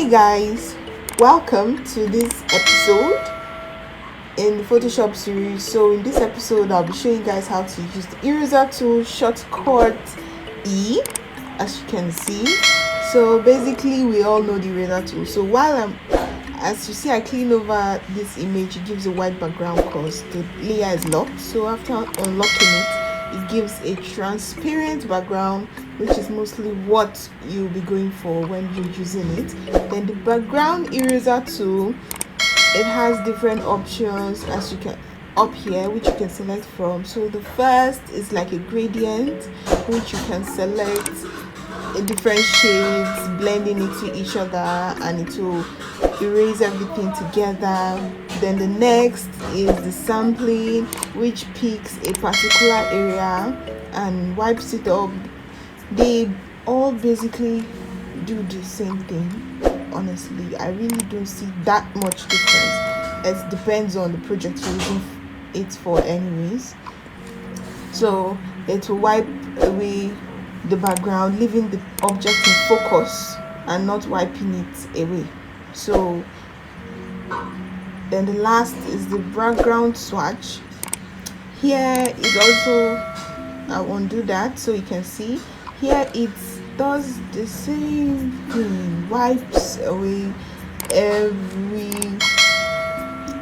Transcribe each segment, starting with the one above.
Hi guys, welcome to this episode in the Photoshop series. So in this episode I'll be showing you guys how to use the eraser tool shortcut E, as you can see. So basically we all know the eraser tool. So as you see, I clean over this image. It gives a white background because the layer is locked. So after unlocking it gives a transparent background, which is mostly what you'll be going for when you're using it. Then the background eraser tool, it has different options as you can up here, which you can select from. So the first is like a gradient, which you can select in different shades, blending it to each other, and it will erase everything together. Then the next is the sampling, which picks a particular area and wipes it up. They all basically do the same thing. Honestly, I really don't see that much difference. It depends on the project you're using it for anyways. So it will wipe away the background, leaving the object in focus and not wiping it away. So then the last is the background swatch. Here is also, I'll undo that so you can see. Here it does the same thing, wipes away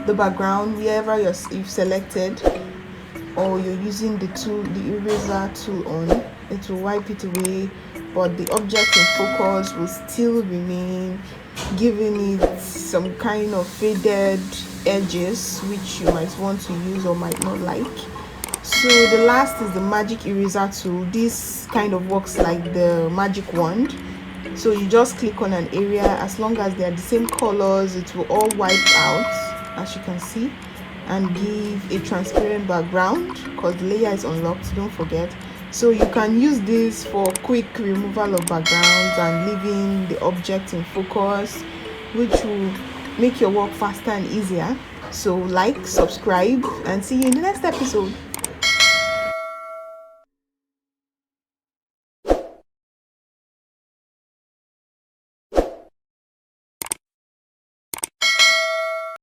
the background wherever you've selected, or you're using the eraser tool on. It will wipe it away, but the object in focus will still remain, giving it some kind of faded edges which you might want to use or might not like. So the last is the magic eraser tool. This kind of works like the magic wand. So you just click on an area, as long as they are the same colors, it will all wipe out, as you can see, and give a transparent background because the layer is unlocked, don't forget. So you can use this for quick removal of backgrounds and leaving the object in focus, which will make your work faster and easier. So like, subscribe, and see you in the next episode.